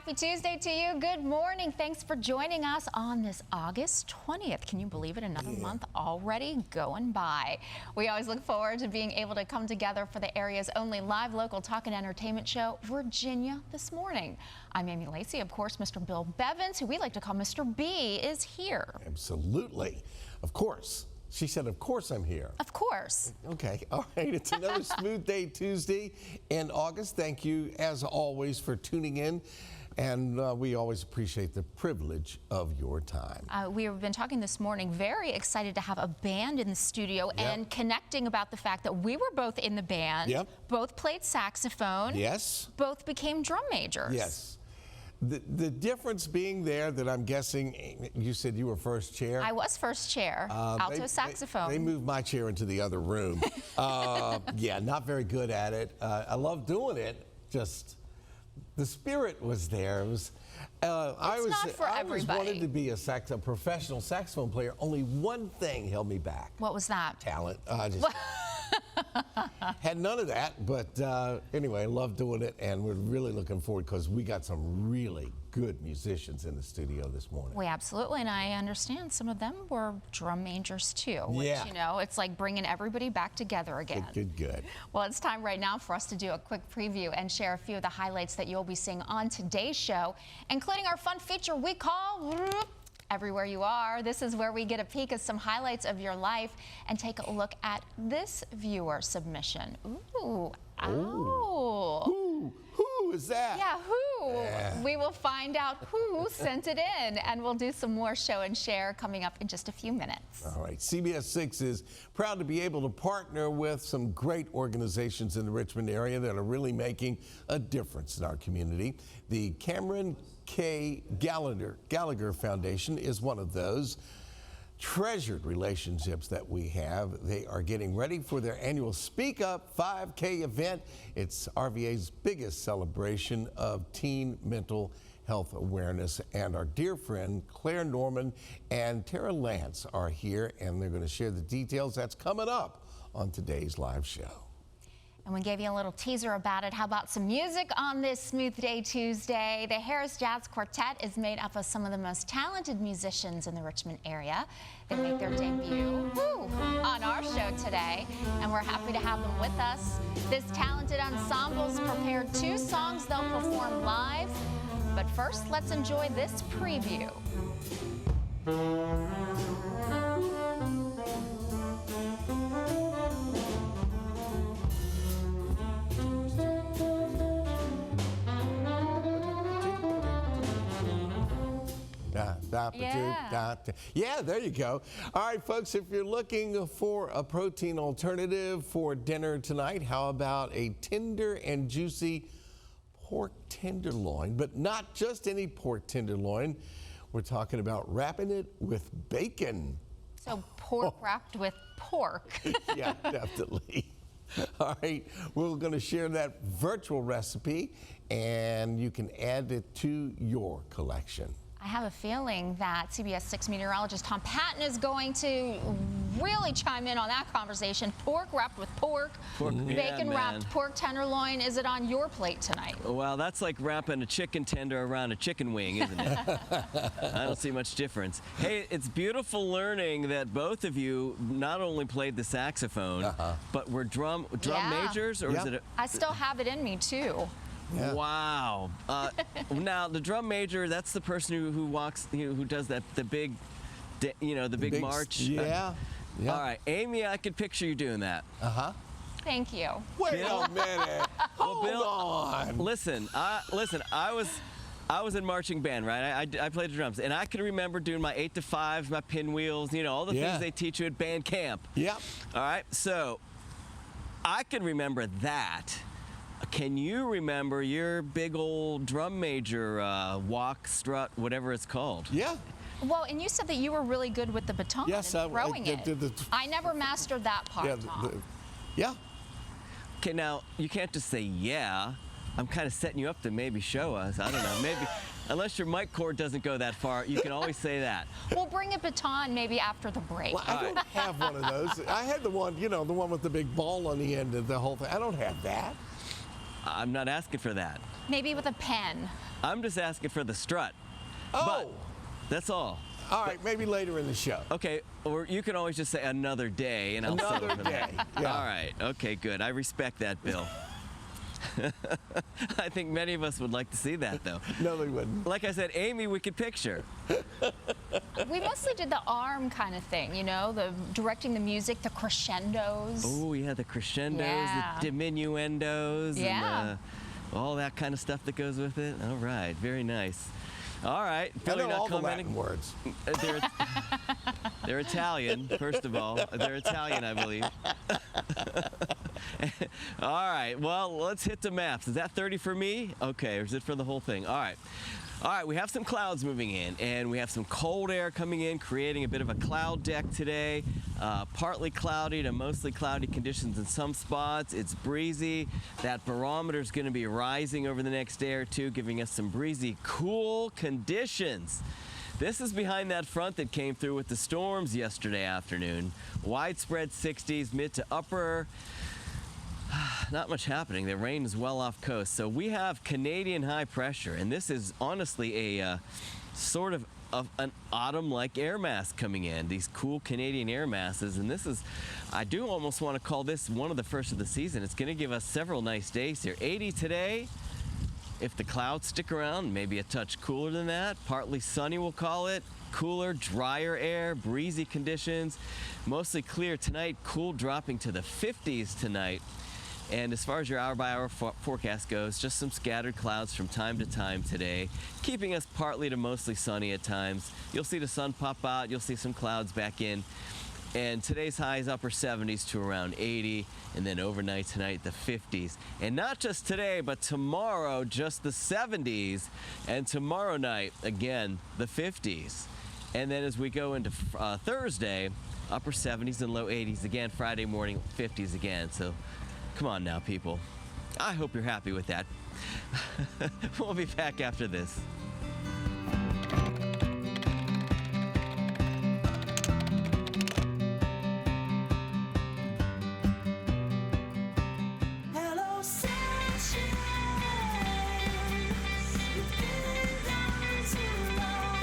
Happy Tuesday to you. Good morning. Thanks for joining us on this August 20th. Can you believe it? Another month already going by. We always look forward to being able to come together for the area's only live local talk and entertainment show, Virginia This Morning. I'm Amy Lacey. Of course, Mr. Bill Bevins, who we like to call Mr. B, is here. Absolutely. Of course. She said, of course I'm here. Of course. Okay. All right. It's another smooth day Tuesday in August. Thank you, as always, for tuning in. And we always appreciate the privilege of your time. We have been talking this morning, very excited to have a band in the studio and connecting about the fact that we were both in the band, both played saxophone, both became drum majors. Yes. The difference being there that I'm guessing, you said you were first chair? I was first chair, alto saxophone. They moved my chair into the other room. Yeah, not very good at it. I love doing it, just the spirit was there. It was, I always wanted to be a professional saxophone player. Only one thing held me back. What was that? Talent. I just had none of that, but anyway, I love doing it, and we're really looking forward because we got some really good musicians in the studio this morning. We absolutely, and I understand some of them were drum majors too, which, you know, it's like bringing everybody back together again. Good. Well, it's time right now for us to do a quick preview and share a few of the highlights that you'll be seeing on today's show, including our fun feature we call Everywhere You Are. This is where we get a peek at some highlights of your life and take a look at this viewer submission. Ooh, ow. Who is that? Yeah, who? Yeah. We will find out who sent it in, and we'll do some more show and share coming up in just a few minutes. All right, CBS 6 is proud to be able to partner with some great organizations in the Richmond area that are really making a difference in our community. The Cameron K. Gallagher Foundation is one of those treasured relationships that we have. They are getting ready for their annual Speak Up 5K event. It's RVA's biggest celebration of teen mental health awareness, and our dear friend Claire Norman and Tara Lance are here, and they're going to share the details. That's coming up on today's live show. And we gave you a little teaser about it. How about some music on this Smooth Day Tuesday? The Harris Jazz Quartet is made up of some of the most talented musicians in the Richmond area. They make their debut on our show today, and we're happy to have them with us. This talented ensemble's prepared 2 songs they'll perform live. But first, let's enjoy this preview. Yeah, there you go. All right, folks, if you're looking for a protein alternative for dinner tonight, how about a tender and juicy pork tenderloin? But not just any pork tenderloin. We're talking about wrapping it with bacon. So pork wrapped with pork. Yeah, definitely. All right, we're going to share that virtual recipe, and you can add it to your collection. I have a feeling that CBS 6 meteorologist Tom Patton is going to really chime in on that conversation. Pork wrapped with pork, bacon wrapped pork tenderloin. Is it on your plate tonight? Well, that's like wrapping a chicken tender around a chicken wing, isn't it? I don't see much difference. Hey, it's beautiful learning that both of you not only played the saxophone, but were drum majors, or is it? I still have it in me too. Yeah. Wow. Now the drum major, that's the person who walks, who does the big march. Yeah. All right, Amy, I could picture you doing that. Thank you. Wait a minute. Hold on. Listen. I was in marching band, right? I played the drums, and I can remember doing my 8 to 5, my pinwheels, all the things they teach you at band camp. Yep. All right, so I can remember that. Can you remember your big old drum major walk, strut, whatever it's called? Yeah. Well, and you said that you were really good with the baton and throwing it. I never mastered that part, Tom. Yeah. Okay, now, you can't just say, yeah. I'm kind of setting you up to maybe show us. I don't know. Maybe, unless your mic cord doesn't go that far, you can always say that. We'll bring a baton maybe after the break. Well, I don't have one of those. I had the one, the one with the big ball on the end of the whole thing. I don't have that. I'm not asking for that. Maybe with a pen. I'm just asking for the strut. Oh! But that's all. All right, maybe later in the show. Okay, or you can always just say another day, and I'll settle Another for that. day, yeah. All right, okay, good. I respect that, Bill. I think many of us would like to see that, though. No, they wouldn't. Like I said, Amy, we could picture. We mostly did the arm kind of thing, you know, the directing the music, the crescendos. Oh, yeah, the crescendos, Yeah. the diminuendos, Yeah. and all that kind of stuff that goes with it. All right, very nice. All right, I Bill, know you're not all the commenting? Latin words. They're Italian, first of all. They're Italian, I believe. All right, well, let's hit the maps. Is that 30 for me? Okay, or is it for the whole thing? All right. All right, we have some clouds moving in, and we have some cold air coming in, creating a bit of a cloud deck today. Partly cloudy to mostly cloudy conditions in some spots. It's breezy. That barometer is going to be rising over the next day or two, giving us some breezy, cool conditions. This is behind that front that came through with the storms yesterday afternoon. Widespread 60s, mid to upper. Not much happening. The rain is well off coast. So we have Canadian high pressure, and this is honestly a sort of an autumn-like air mass coming in, these cool Canadian air masses. And this is, I do almost want to call this one of the first of the season. It's going to give us several nice days here. 80 today. If the clouds stick around, maybe a touch cooler than that. Partly sunny, we'll call it. Cooler, drier air, breezy conditions. Mostly clear tonight, cool dropping to the 50s tonight. And as far as your hour-by-hour forecast goes, just some scattered clouds from time to time today, keeping us partly to mostly sunny at times. You'll see the sun pop out, you'll see some clouds back in. And today's high is upper 70s to around 80, and then overnight tonight, the 50s. And not just today, but tomorrow, just the 70s, and tomorrow night, again, the 50s. And then as we go into Thursday, upper 70s and low 80s again, Friday morning, 50s again. So come on now, people. I hope you're happy with that. We'll be back after this. Hello, sunshine. You've been gone too long,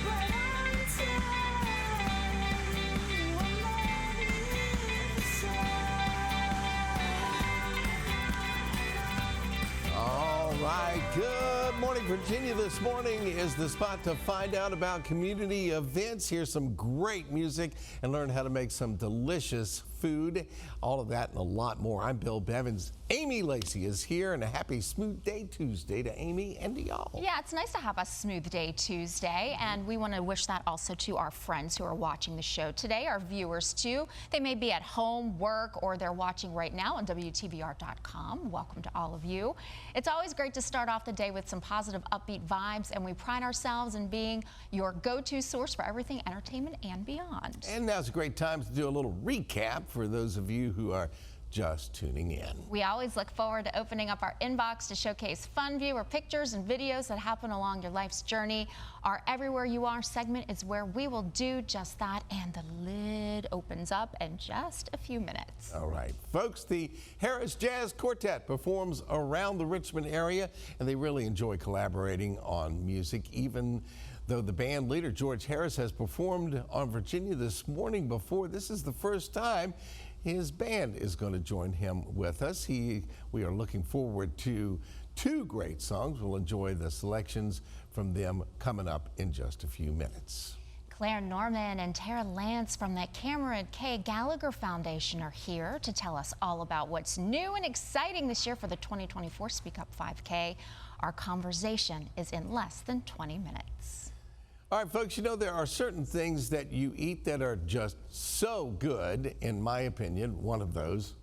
but I'm telling you, I'm loving you so. All right, good morning, Virginia. This morning is the spot to find out about community events, hear some great music, and learn how to make some delicious food. All of that and a lot more. I'm Bill Bevins. Amy Lacey is here, and a happy Smooth Day Tuesday to Amy and to y'all. Yeah, it's nice to have a Smooth Day Tuesday, and we want to wish that also to our friends who are watching the show today, our viewers too. They may be at home, work, or they're watching right now on wtvr.com. Welcome to all of you. It's always great to start off the day with some positive, upbeat vibes, and we pride ourselves in being your go-to source for everything entertainment and beyond. And now's a great time to do a little recap for those of you who are just tuning in. We always look forward to opening up our inbox to showcase fun viewer pictures and videos that happen along your life's journey. Our Everywhere You Are segment is where we will do just that, and the lid opens up in just a few minutes. All right, folks, the Harris Jazz Quartet performs around the Richmond area, and they really enjoy collaborating on music, even though the band leader, George Harris, has performed on Virginia this morning before. This is the first time his band is going to join him with us. We are looking forward to two great songs. We'll enjoy the selections from them coming up in just a few minutes. Claire Norman and Tara Lance from the Cameron K. Gallagher Foundation are here to tell us all about what's new and exciting this year for the 2024 Speak Up 5K. Our conversation is in less than 20 minutes. All right, folks, you know, there are certain things that you eat that are just so good. In my opinion, one of those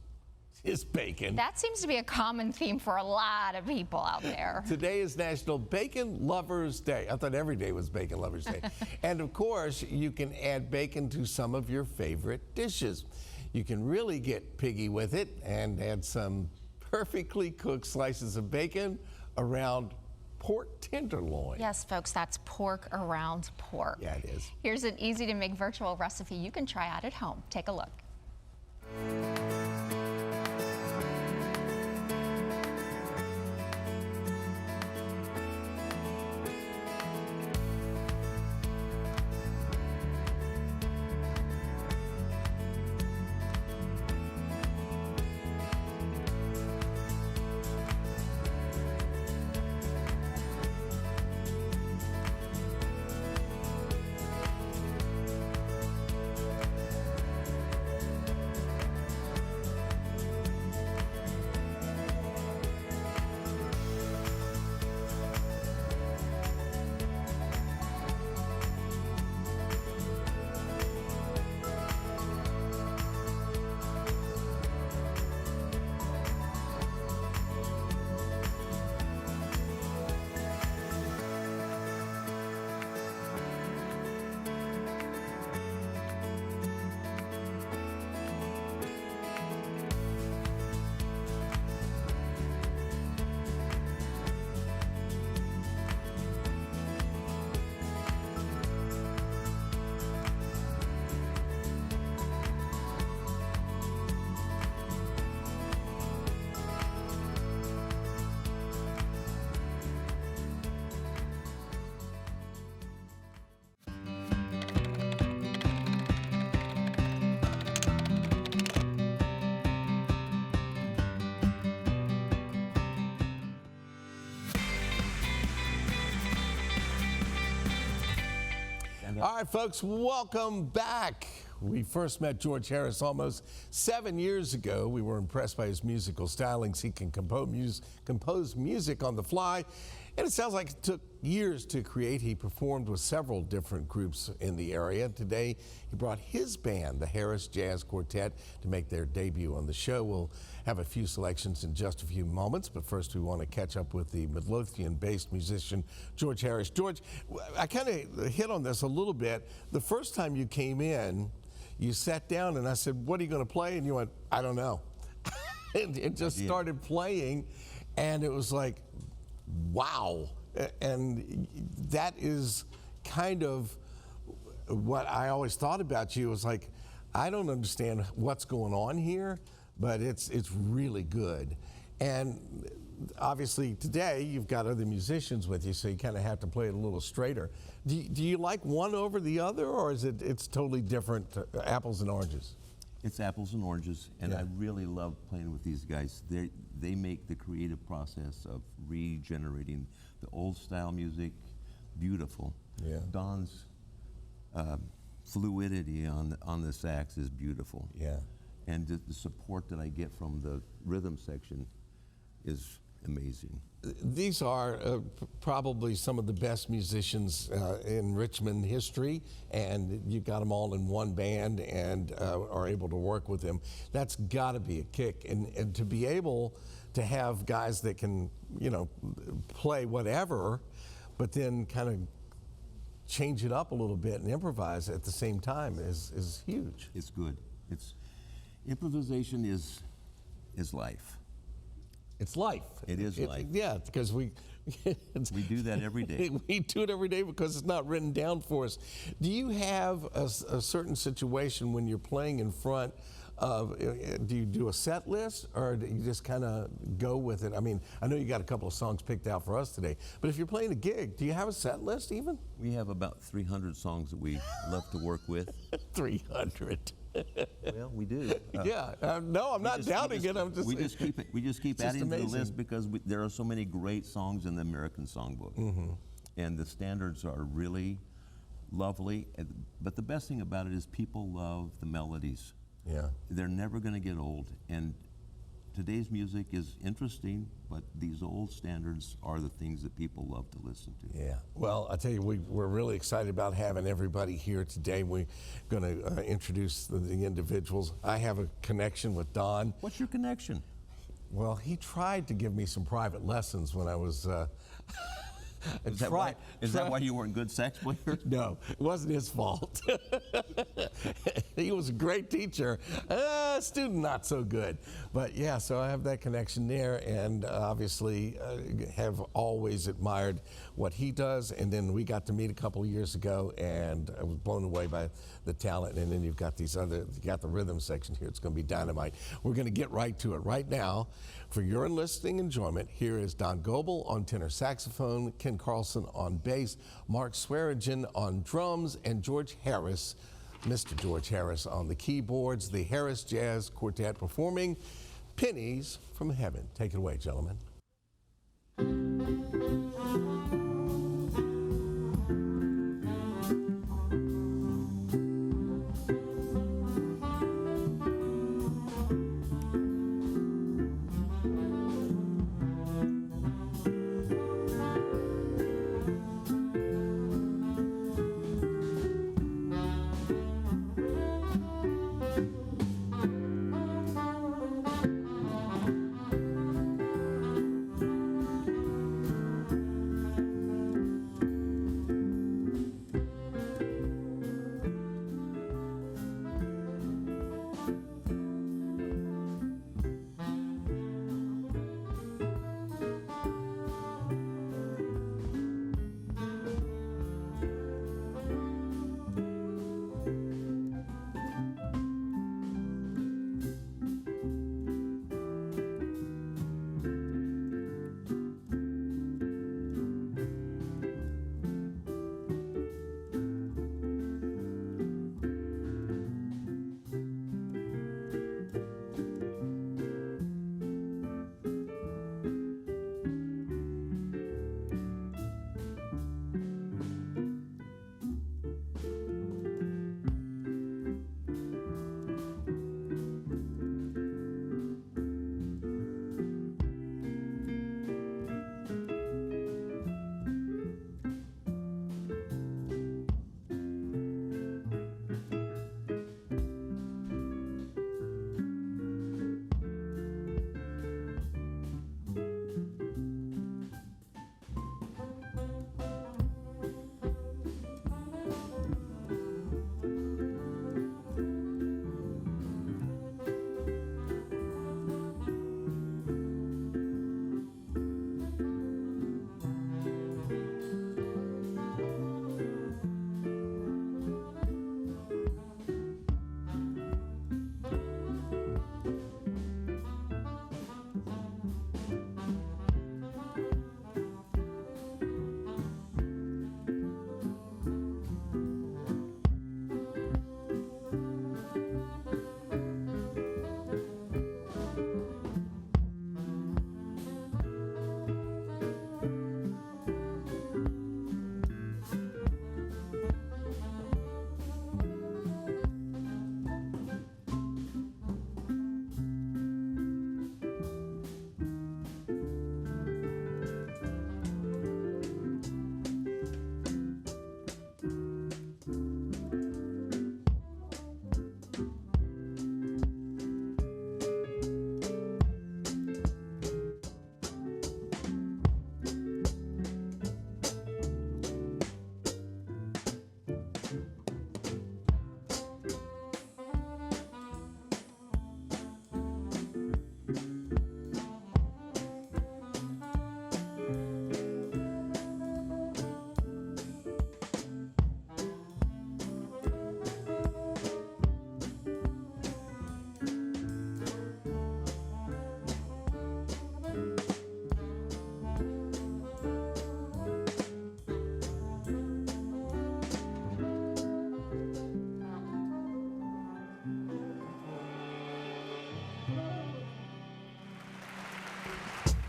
is bacon. That seems to be a common theme for a lot of people out there. Today is National Bacon Lovers Day. I thought every day was Bacon Lovers Day. And of course, you can add bacon to some of your favorite dishes. You can really get piggy with it and add some perfectly cooked slices of bacon around pork tenderloin. Yes, folks, that's pork around pork. Yeah, it is. Here's an easy to make virtual recipe you can try out at home. Take a look. All right, folks, welcome back. We first met George Harris almost 7 years ago. We were impressed by his musical stylings. He can compose music on the fly, and it sounds like it took years to create. He performed with several different groups in the area. Today, he brought his band, the Harris Jazz Quartet, to make their debut on the show. We'll have a few selections in just a few moments, but first we want to catch up with the Midlothian-based musician, George Harris. George, I kind of hit on this a little bit. The first time you came in, you sat down and I said, "What are you going to play?" And you went, "I don't know." And it just started playing, and it was like, wow. And that is kind of what I always thought about you. It was like, I don't understand what's going on here, but it's really good. And obviously today you've got other musicians with you, so you kind of have to play it a little straighter. Do you like one over the other, or is it's totally different, apples and oranges? It's apples and oranges, and I really love playing with these guys. They make the creative process of regenerating the old style music beautiful. Yeah. Don's fluidity on the sax is beautiful. Yeah. And the support that I get from the rhythm section is amazing. These are probably some of the best musicians in Richmond history, and you've got them all in one band and are able to work with them. That's got to be a kick, and to be able to have guys that can, play whatever, but then kind of change it up a little bit and improvise at the same time is huge. It's good. Improvisation is life. It's life. It is life. Yeah, because we do that every day. We do it every day because it's not written down for us. Do you have a certain situation when you're playing in front of, do you do a set list, or do you just kind of go with it? I mean, I know you got a couple of songs picked out for us today, but if you're playing a gig, do you have a set list even? We have about 300 songs that we love to work with. 300. Well, we do. No, I'm not doubting it. I'm just. We just keep just adding to the amazing. list because there are so many great songs in the American Songbook, and the standards are really lovely. But the best thing about it is people love the melodies. Yeah. They're never going to get old, and today's music is interesting, but these old standards are the things that people love to listen to. Yeah. Well, I tell you, we're really excited about having everybody here today. We're going to introduce the individuals. I have a connection with Don. What's your connection? Well, he tried to give me some private lessons when I was. Is that why you weren't a good sax player? No, it wasn't his fault. He was a great teacher. Student not so good. But yeah, so I have that connection there, and obviously have always admired what he does. And then we got to meet a couple of years ago, and I was blown away by the talent. And then you've got you got the rhythm section here. It's going to be dynamite. We're going to get right to it right now. For your listening enjoyment, here is Don Goebel on tenor saxophone, Ken Carlson on bass, Mark Swearingen on drums, and George Harris, Mr. George Harris, on the keyboards. The Harris Jazz Quartet performing Pennies from Heaven. Take it away, gentlemen.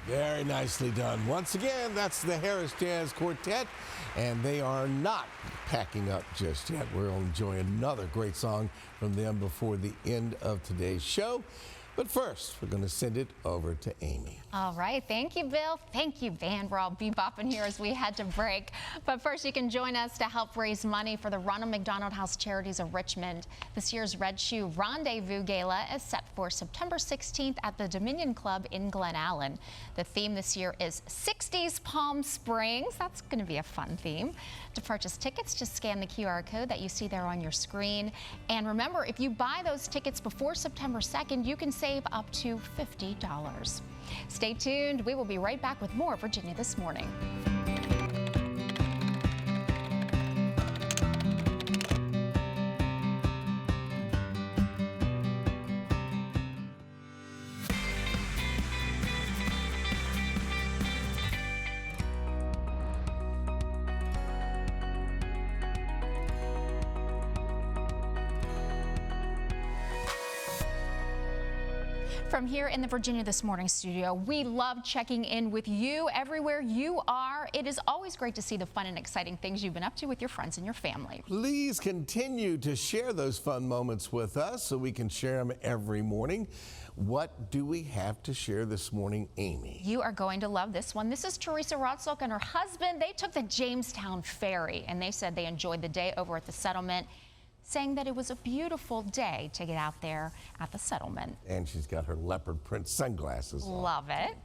Very nicely done. Once again, that's the Harris Jazz Quartet, and they are not packing up just yet. We'll enjoy another great song from them before the end of today's show. But first, we're going to send it over to Amy. All right, thank you, Bill. Thank you, band. We're all bebopping here as we head to break. But first, you can join us to help raise money for the Ronald McDonald House Charities of Richmond. This year's Red Shoe Rendezvous Gala is set for September 16th at the Dominion Club in Glen Allen. The theme this year is 60s Palm Springs. That's going to be a fun theme. To purchase tickets, just scan the QR code that you see there on your screen. And remember, if you buy those tickets before September 2nd, you can save up to $50. Stay tuned. We will be right back with more Virginia This Morning. From here in the Virginia This Morning studio, we love checking in with you everywhere you are. It is always great to see the fun and exciting things you've been up to with your friends and your family. Please continue to share those fun moments with us so we can share them every morning. What do we have to share this morning, Amy? You are going to love this one. This is Teresa Rotzlock and her husband. They took the Jamestown Ferry, and they said they enjoyed the day over at the settlement, saying that it was a beautiful day to get out there at the settlement. And she's got her leopard print sunglasses on. Love it.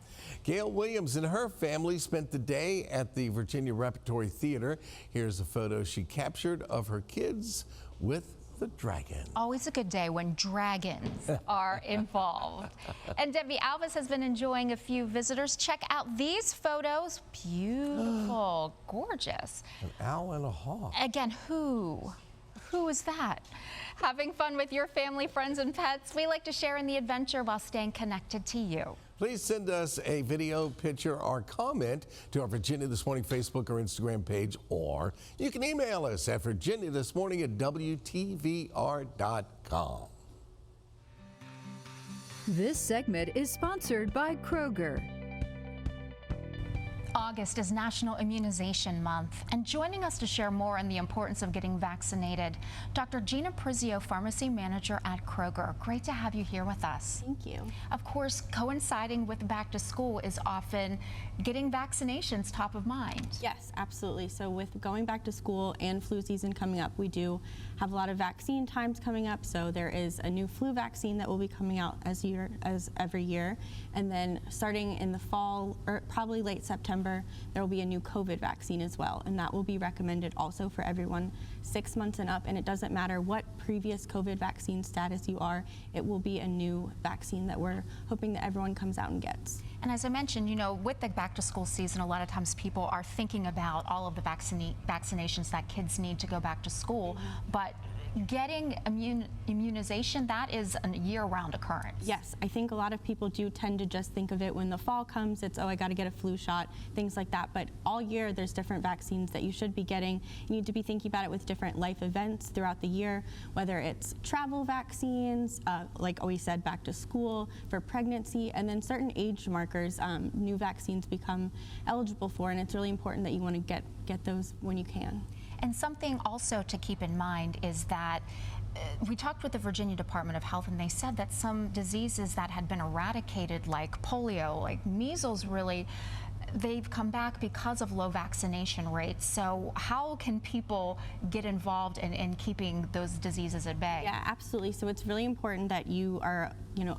Gail Williams and her family spent the day at the Virginia Repertory Theater. Here's a photo she captured of her kids with the dragon. Always a good day when dragons are involved. And Debbie Alvis has been enjoying a few visitors. Check out these photos. Beautiful, gorgeous. An owl and a hawk. Again, who is that? Having fun with your family, friends, and pets. We like to share in the adventure while staying connected to you. Please send us a video, picture, or comment to our Virginia This Morning Facebook or Instagram page, or you can email us at virginiathismorning@wtvr.com. This segment is sponsored by Kroger. August is National Immunization Month, and joining us to share more on the importance of getting vaccinated, Dr. Gina Prizio, Pharmacy Manager at Kroger. Great to have you here with us. Thank you. Of course, coinciding with back to school is often getting vaccinations top of mind. Yes, absolutely. So with going back to school and flu season coming up, we do have a lot of vaccine times coming up. So there is a new flu vaccine that will be coming out as every year. And then starting in the fall, or probably late September, there will be a new COVID vaccine as well. And that will be recommended also for everyone 6 months and up. And it doesn't matter what previous COVID vaccine status you are, it will be a new vaccine that we're hoping that everyone comes out and gets. And as I mentioned, you know, with the back to school season, a lot of times people are thinking about all of the vaccinations that kids need to go back to school, but getting immunization, that is a year-round occurrence. Yes, I think a lot of people do tend to just think of it when the fall comes, it's, oh, I got to get a flu shot, things like that. But all year, there's different vaccines that you should be getting. You need to be thinking about it with different life events throughout the year, whether it's travel vaccines, like we said, back to school, for pregnancy, and then certain age markers, new vaccines become eligible for, and it's really important that you want to get those when you can. And something also to keep in mind is that we talked with the Virginia Department of Health, and they said that some diseases that had been eradicated, like polio, like measles, really, they've come back because of low vaccination rates. So how can people get involved in keeping those diseases at bay? Yeah, absolutely. So it's really important that you are,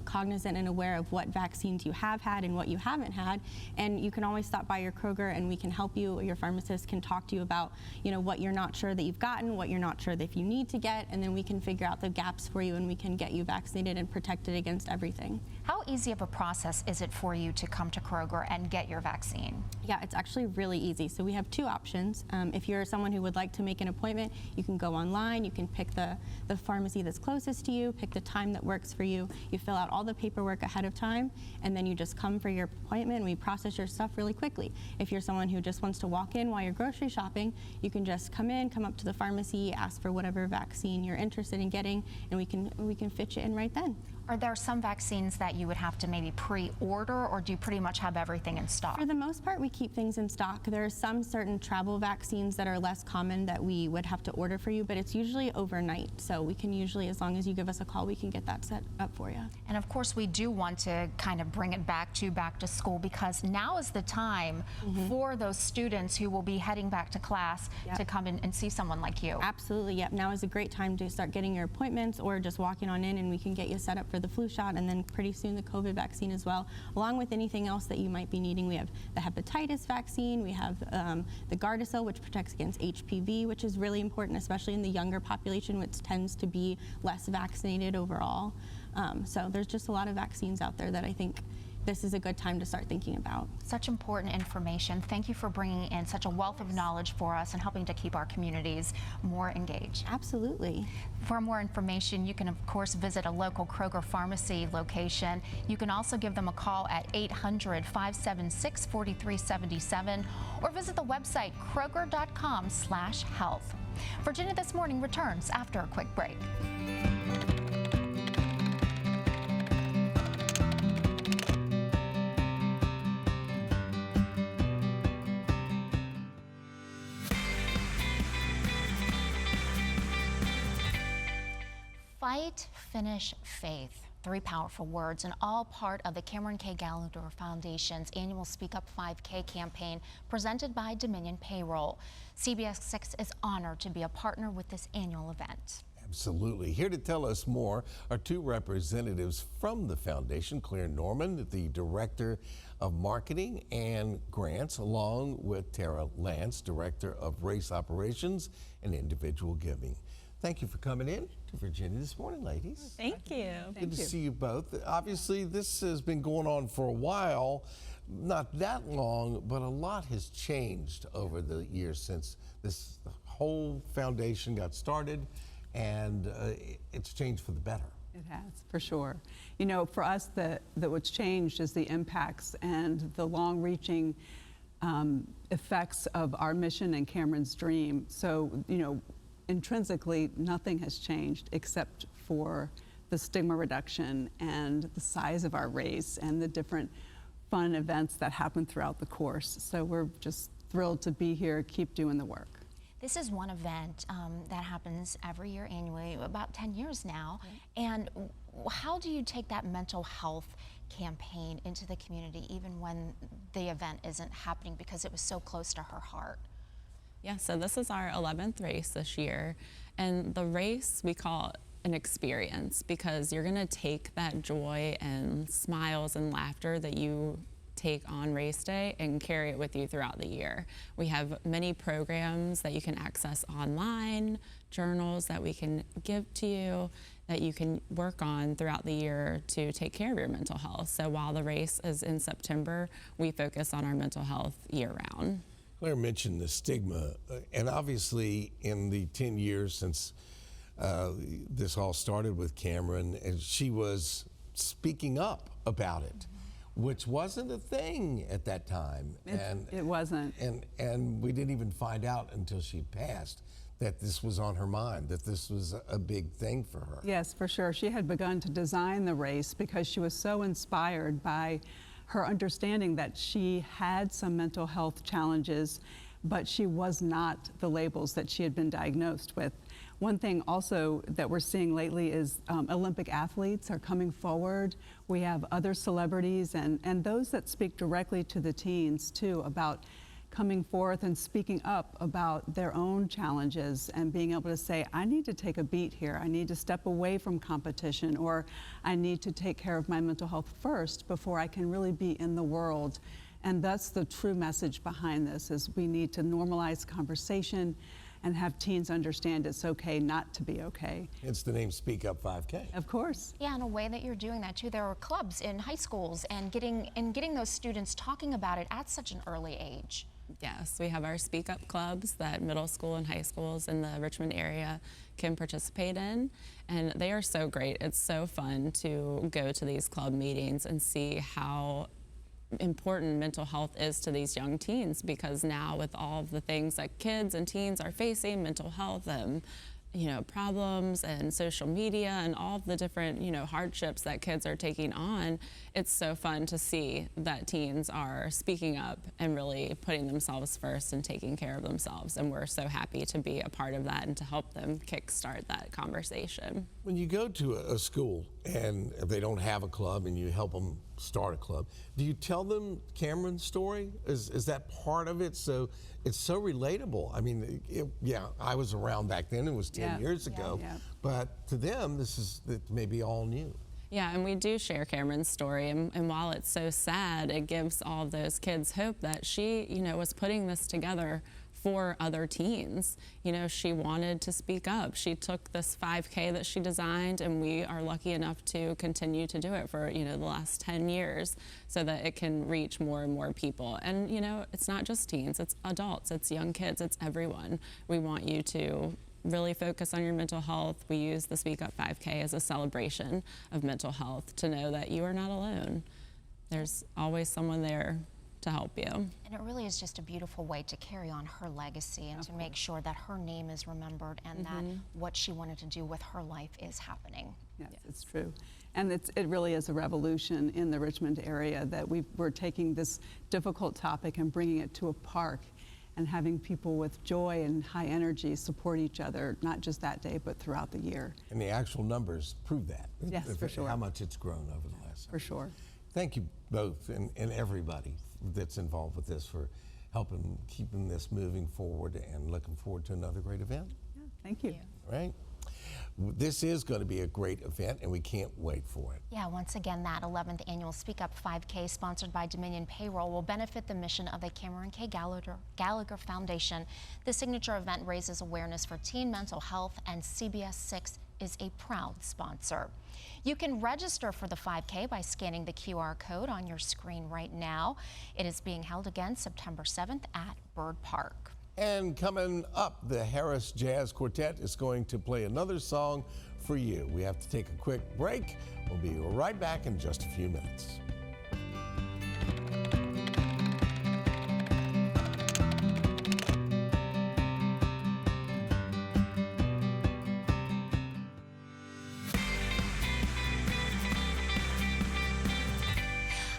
cognizant and aware of what vaccines you have had and what you haven't had. And you can always stop by your Kroger and we can help you. Your pharmacist can talk to you about, what you're not sure that you've gotten, what you're not sure that you need to get, and then we can figure out the gaps for you and we can get you vaccinated and protected against everything. How easy of a process is it for you to come to Kroger and get your vaccine? Yeah, it's actually really easy. So we have two options. If you're someone who would like to make an appointment, you can go online, you can pick the pharmacy that's closest to you, pick the time that works for you. You fill out all the paperwork ahead of time, and then you just come for your appointment and we process your stuff really quickly. If you're someone who just wants to walk in while you're grocery shopping, you can just come up to the pharmacy, ask for whatever vaccine you're interested in getting, and we can fit you in right then. Are there some vaccines that you would have to maybe pre-order, or do you pretty much have everything in stock? For the most part, we keep things in stock. There are some certain travel vaccines that are less common that we would have to order for you, but it's usually overnight. So we can usually, as long as you give us a call, we can get that set up for you. And of course, we do want to kind of bring it back to school, because now is the time for those students who will be heading back to class to come in and see someone like you. Absolutely, yep. Now is a great time to start getting your appointments or just walking on in, and we can get you set up for the flu shot, and then pretty soon the COVID vaccine as well, along with anything else that you might be needing. We have the hepatitis vaccine, we have the Gardasil, which protects against HPV, which is really important, especially in the younger population, which tends to be less vaccinated overall. So there's just a lot of vaccines out there that I think this is a good time to start thinking about. Such important information. Thank you for bringing in such a wealth of knowledge for us and helping to keep our communities more engaged. Absolutely. For more information, you can of course visit a local Kroger pharmacy location. You can also give them a call at 800-576-4377 or visit the website kroger.com/health. Virginia This Morning returns after a quick break. Fight, finish, faith. 3 powerful words, and all part of the Cameron K. Gallagher Foundation's annual Speak Up 5K campaign presented by Dominion Payroll. CBS 6 is honored to be a partner with this annual event. Absolutely. Here to tell us more are 2 representatives from the foundation, Claire Norman, the Director of Marketing and Grants, along with Tara Lance, Director of Race Operations and Individual Giving. Thank you for coming in to Virginia This Morning, ladies. Thank you. Good to see you both. Obviously, this has been going on for a while, not that long, but a lot has changed over the years since this whole foundation got started, and it's changed for the better. It has, for sure. You know, for us, what's changed is the impacts and the long-reaching effects of our mission and Cameron's dream. So, you know, intrinsically, nothing has changed except for the stigma reduction and the size of our race and the different fun events that happen throughout the course. So we're just thrilled to be here, keep doing the work. This is one event that happens every year annually, about 10 years now. And how do you take that mental health campaign into the community even when the event isn't happening, because it was so close to her heart? Yeah, so this is our 11th race this year, and the race we call an experience because you're gonna take that joy and smiles and laughter that you take on race day and carry it with you throughout the year. We have many programs that you can access online, journals that we can give to you, that you can work on throughout the year to take care of your mental health. So while the race is in September, we focus on our mental health year-round. Claire mentioned the stigma, and obviously in the 10 years since this all started with Cameron, and she was speaking up about it, which wasn't a thing at that time. It wasn't. And we didn't even find out until she passed that this was on her mind, that this was a big thing for her. Yes, for sure. She had begun to design the race because she was so inspired by her understanding that she had some mental health challenges, but she was not the labels that she had been diagnosed with. One thing also that we're seeing lately is Olympic athletes are coming forward. We have other celebrities and those that speak directly to the teens too about coming forth and speaking up about their own challenges and being able to say, I need to take a beat here. I need to step away from competition, or I need to take care of my mental health first before I can really be in the world. And that's the true message behind this, is we need to normalize conversation and have teens understand it's okay not to be okay. It's the name Speak Up 5K. Of course. Yeah, in a way that you're doing that too. There are clubs in high schools and getting those students talking about it at such an early age. Yes, we have our Speak Up clubs that middle school and high schools in the Richmond area can participate in, and they are so great. It's so fun to go to these club meetings and see how important mental health is to these young teens, because now with all of the things that kids and teens are facing, mental health, problems and social media and all of the different, hardships that kids are taking on, it's so fun to see that teens are speaking up and really putting themselves first and taking care of themselves. And we're so happy to be a part of that and to help them kickstart that conversation. When you go to a school and they don't have a club and you help them start a club, do you tell them Cameron's story? Is that part of it? So it's so relatable. I mean, I was around back then. It was 10 years ago. Yeah. But to them, this is maybe all new. Yeah, and we do share Cameron's story, and while it's so sad, it gives all of those kids hope that she, was putting this together for other teens. She wanted to speak up. She took this 5K that she designed, and we are lucky enough to continue to do it for, the last 10 years so that it can reach more and more people. And, it's not just teens, it's adults, it's young kids, it's everyone. We want you to really focus on your mental health. We use the Speak Up 5K as a celebration of mental health to know that you are not alone. There's always someone there to help you. And it really is just a beautiful way to carry on her legacy and to make sure that her name is remembered and that what she wanted to do with her life is happening. Yes, it's true. And it really is a revolution in the Richmond area that we're taking this difficult topic and bringing it to a park and having people with joy and high energy support each other, not just that day, but throughout the year. And the actual numbers prove that. Yes, for sure. How much it's grown over the last For sure. Thank you both and everybody that's involved with this for helping keeping this moving forward and looking forward to another great event. Yeah, thank you. All right. This is going to be a great event and we can't wait for it. Yeah, once again, that 11th annual Speak Up 5K sponsored by Dominion Payroll will benefit the mission of the Cameron K. Gallagher Foundation. The signature event raises awareness for teen mental health, and CBS 6 is a proud sponsor. You can register for the 5K by scanning the QR code on your screen right now. It is being held again September 7th at Bird Park. And coming up, the Harris Jazz Quartet is going to play another song for you. We have to take a quick break. We'll be right back in just a few minutes.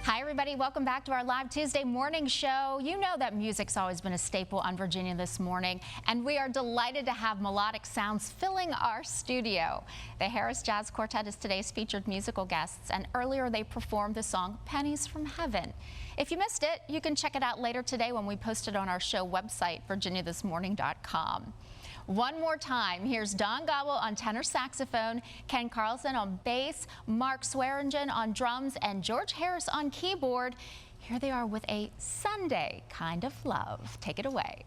Hi, everybody. Welcome back to our live Tuesday morning show. You know that music's always been a staple on Virginia This Morning, and we are delighted to have melodic sounds filling our studio. The Harris Jazz Quartet is today's featured musical guests, and earlier they performed the song Pennies from Heaven. If you missed it, you can check it out later today when we post it on our show website, virginiathismorning.com. One more time, here's Don Gobble on tenor saxophone, Ken Carlson on bass, Mark Swearingen on drums, and George Harris on keyboard. Here they are with a Sunday kind of love. Take it away.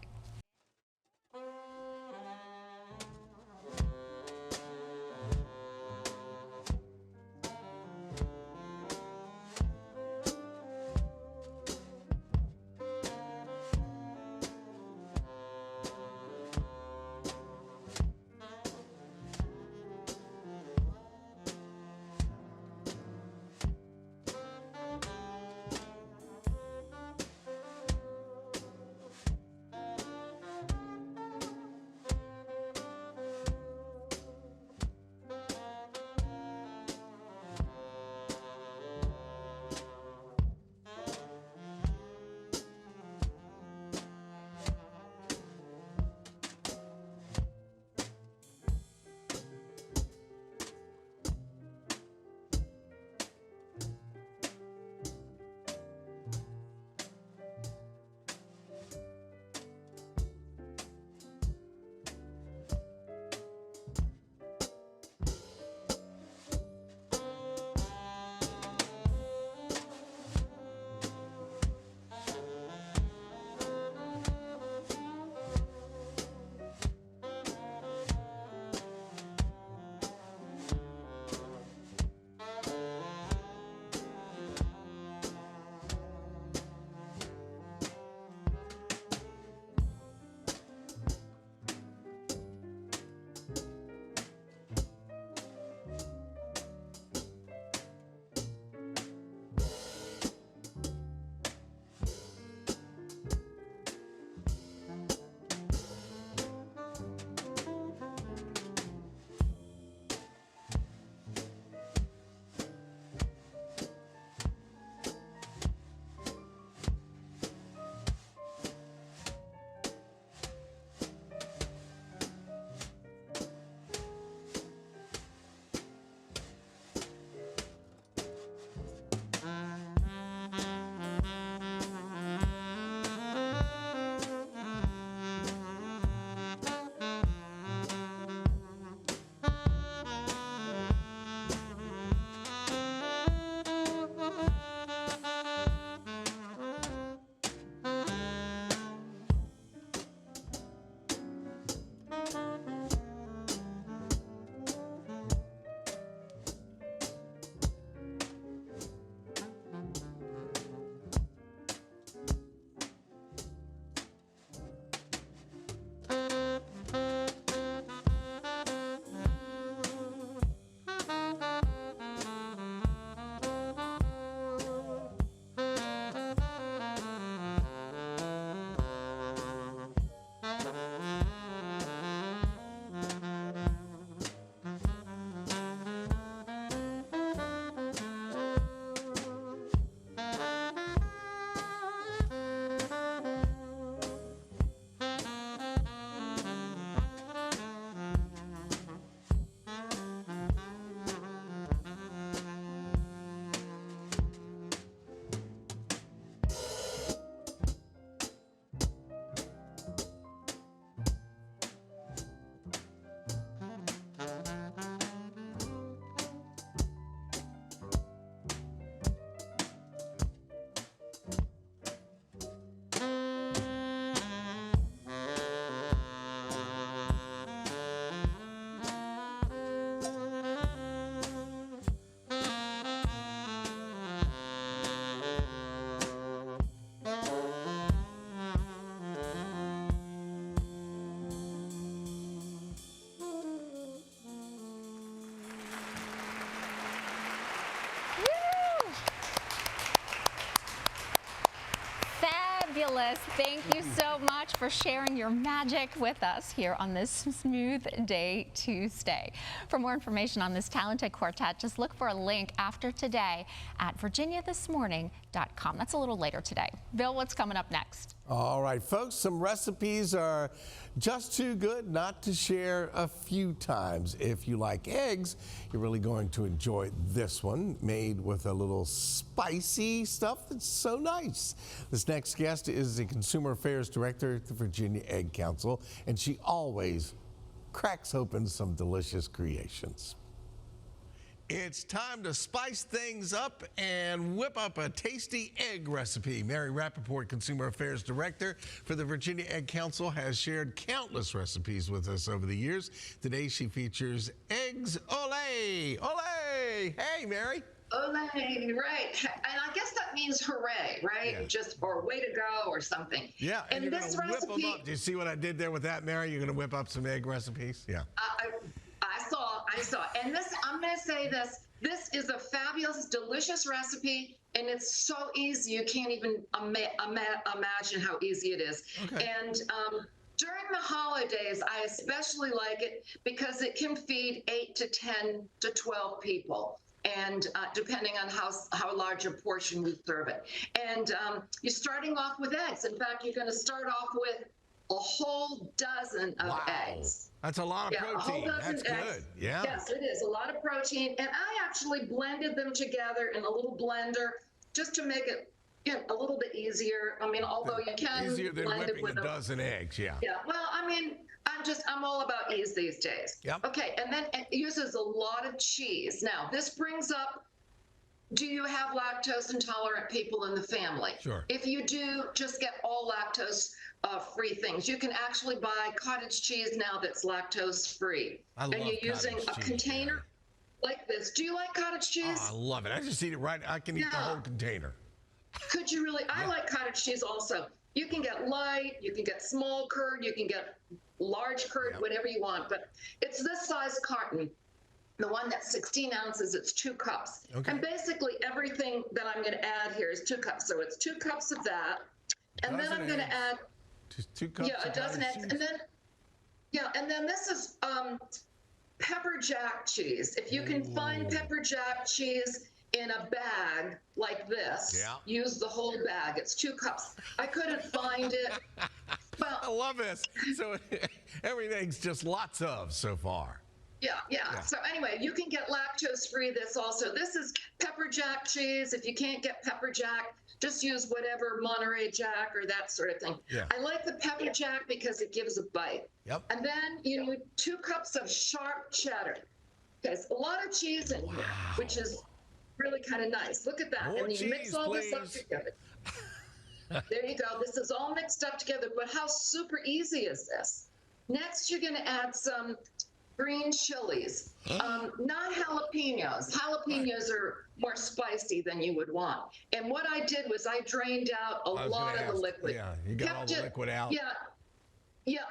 Fabulous. Thank you so much for sharing your magic with us here on this Smooth Day Tuesday. For more information on this talented quartet, just look for a link after today at virginiathismorning.com. That's a little later today. Bill, what's coming up next? All right, folks, some recipes are just too good not to share a few times. If you like eggs, you're really going to enjoy this one, made with a little spicy stuff that's so nice. This next guest is the Consumer Affairs Director at the Virginia Egg Council, and she always cracks open some delicious creations. It's time to spice things up and whip up a tasty egg recipe. Mary Rappaport, Consumer Affairs Director for the Virginia Egg Council, has shared countless recipes with us over the years. Today she features eggs ole. Ole! Hey, Mary. Ole, right. And I guess that means hooray, right? Yeah. Just, or way to go or something. Yeah, and And you're this gonna whip recipe, them up. Do you see what I did there with that, Mary? You're gonna whip up some egg recipes? Yeah. I saw. And this, I'm going to say this is a fabulous, delicious recipe, and it's so easy. You can't even imagine how easy it is. Okay. And during the holidays, I especially like it because it can feed 8 to 10 to 12 people. And depending on how large a portion we serve it. And you're starting off with eggs. In fact, you're going to start off with a whole dozen of eggs. That's a lot of Yeah, a whole protein. dozen That's eggs. good. Yeah. Yes, it is. A lot of protein. And I actually blended them together in a little blender just to make it a little bit easier. I mean, although you can Easier than blend it whipping with a dozen eggs, yeah. Yeah, well, I mean, I'm all about ease these days. Yep. Okay, and then it uses a lot of cheese. Now, this brings up, do you have lactose intolerant people in the family? Sure. If you do, just get all lactose free things. You can actually buy cottage cheese now that's lactose free. I love and you're using cottage a cheese, container Mary. like this. Do you like cottage cheese? Oh, I love it. I just eat it right. I can eat the Yeah. whole container. Could you really? I like cottage cheese also. You can get light, you can get small curd, you can get large curd, Yep. whatever you want. But it's this size carton. The one that's 16 ounces, it's 2 cups. Okay. And basically everything that I'm going to add here is 2 cups. So it's 2 cups of that. And then Dozen I'm going to eggs. add, Just 2 cups a of dozen cottage eggs. cheese. And then this is pepper jack cheese. If you can find pepper jack cheese in a bag like this, Yeah. use the whole bag. It's 2 cups. I couldn't find it. I Well, love this. So everything's just lots of so far. yeah. So anyway, you can get lactose free this also. This is pepper jack cheese. If you can't get pepper jack, just use whatever Monterey Jack or that sort of thing. Yeah. I like the pepper jack because it gives a bite. Yep. And then you need 2 cups of sharp cheddar. There's a lot of cheese in here, which is really kind of nice. Look at that. More and you mix cheese, all this up please. together. There you go. This is all mixed up together. But how super easy is this? Next, you're going to add some green chilies, not jalapenos. Jalapenos are more spicy than you would want. And what I did was I drained out a I was lot gonna of the ask, liquid. yeah, you got all the liquid out? Yeah,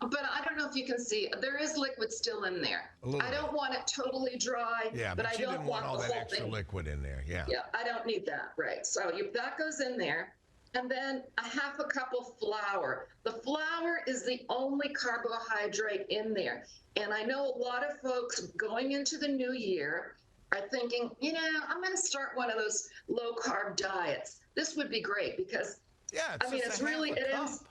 but I don't know if you can see. There is liquid still in there. A little I don't want it totally dry, Yeah, but but I you don't didn't want all the that whole extra thing. liquid in there. Yeah. Yeah, I don't need that, right. So that goes in there. And then a half a cup of flour. The flour is the only carbohydrate in there. And I know a lot of folks going into the new year are thinking, I'm going to start one of those low carb diets. This would be great because, Yeah, it's I mean, just it's a half really, a it cup. is.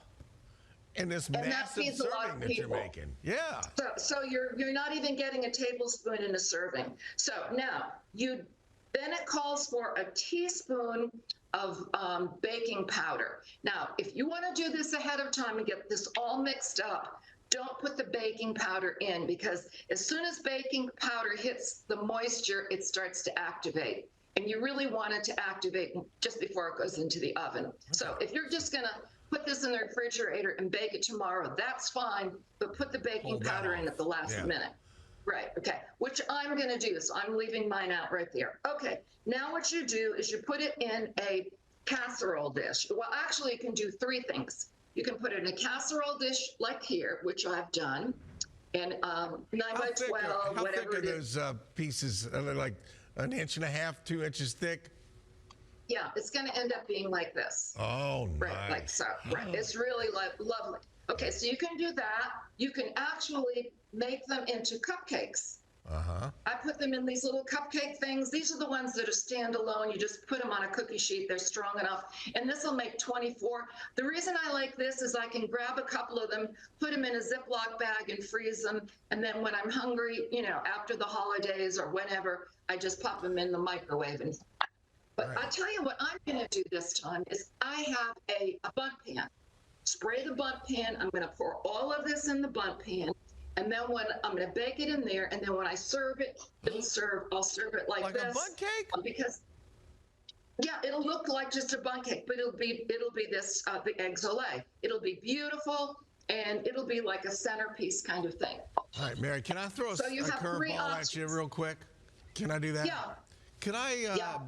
And this that massive feeds a lot serving of that you're people. making. Yeah. So you're not even getting a tablespoon in a serving. So now then it calls for a teaspoon of baking powder. Now, if you want to do this ahead of time and get this all mixed up, don't put the baking powder in because as soon as baking powder hits the moisture, it starts to activate. And you really want it to activate just before it goes into the oven. So if you're just going to put this in the refrigerator and bake it tomorrow, that's fine, but put the baking Hold that powder in off. at the last Yeah. minute. Right, okay, which I'm going to do, so I'm leaving mine out right there. Okay, now what you do is you put it in a casserole dish. Well, actually, you can do 3 things. You can put it in a casserole dish like here, which I've done, and 9 by 12, how whatever thick are it is. those pieces? Are they like 1.5 inches, 2 inches thick? Yeah, it's going to end up being like this. Oh, nice. Right, like so. Right. It's really lovely. Okay, so you can do that. You can actually make them into cupcakes. I put them in these little cupcake things. These are the ones that are standalone. You just put them on a cookie sheet. They're strong enough. And this will make 24. The reason I like this is I can grab a couple of them, put them in a Ziploc bag and freeze them. And then when I'm hungry, you know, after the holidays or whenever, I just pop them in the microwave. But I tell you what I'm going to do this time is I have a bundt pan. Spray the bundt pan. I'm going to pour all of this in the bundt pan. And then when I'm going to bake it in there, and then when I serve it, I'll serve it like this. Like a bundt cake? Because, yeah, it'll look like just a bundt cake, but it'll be this the egg Soleil. It'll be beautiful, and it'll be like a centerpiece kind of thing. All right, Mary, can I throw a So you have three curveball at you options. real quick? Can I do that? Yeah. Could I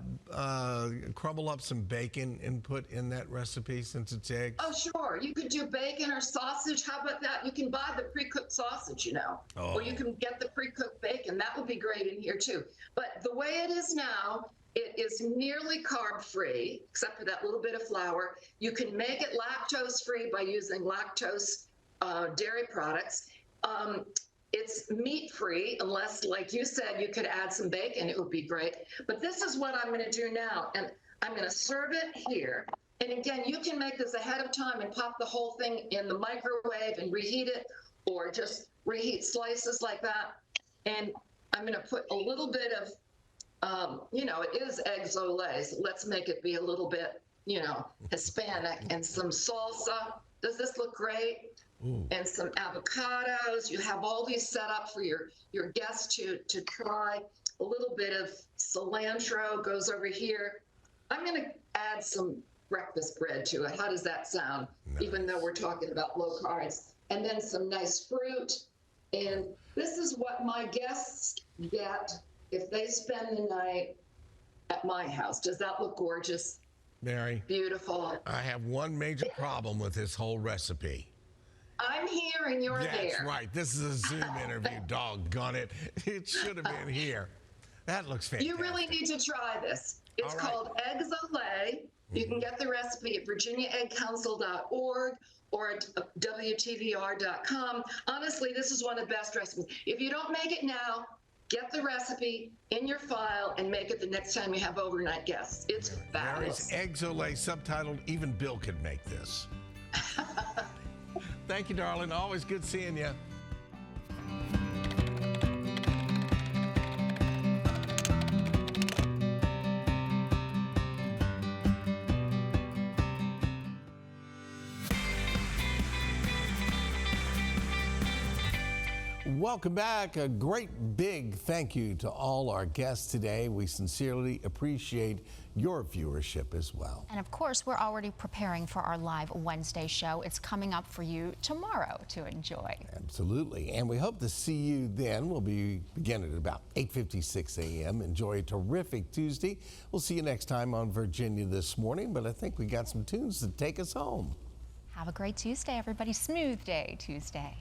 crumble up some bacon and put in that recipe since it's eggs? Oh, sure. You could do bacon or sausage. How about that? You can buy the pre-cooked sausage, you know, or you can get the pre-cooked bacon. That would be great in here too. But the way it is now, it is nearly carb-free, except for that little bit of flour. You can make it lactose-free by using lactose dairy products. It's meat-free, unless, like you said, you could add some bacon. It would be great. But this is what I'm going to do now. And I'm going to serve it here. And again, you can make this ahead of time and pop the whole thing in the microwave and reheat it, or just reheat slices like that. And I'm going to put a little bit of, you know, it is egg Soleil, so let's make it be a little bit, you know, Hispanic, and some salsa. Does this look great? And some avocados. You have all these set up for your guests to try. A little bit of cilantro goes over here. I'm going to add some breakfast bread to it. How does that sound? Nice. Even though we're talking about low carbs. And then some nice fruit. And this is what my guests get if they spend the night at my house. Does that look gorgeous? Mary. Beautiful. I have one major problem with this whole recipe. I'm here and you're there. That's right. This is a Zoom interview, doggone it. It should have been here. That looks fantastic. You really need to try this. It's called Egg Soleil. You can get the recipe at virginiaeggcouncil.org or at wtvr.com. Honestly, this is one of the best recipes. If you don't make it now, get the recipe in your file and make it the next time you have overnight guests. It's fabulous. Mary's Egg Soleil, subtitled, even Bill could make this. Thank you, darling. Always good seeing you. Welcome back. A great big thank you to all our guests today. We sincerely appreciate your viewership as well. And of course, we're already preparing for our live Wednesday show. It's coming up for you tomorrow to enjoy. Absolutely. And we hope to see you then. We'll be beginning at about 8:56 a.m. Enjoy a terrific Tuesday. We'll see you next time on Virginia This Morning, but I think we got some tunes to take us home. Have a great Tuesday, everybody. Smooth day Tuesday.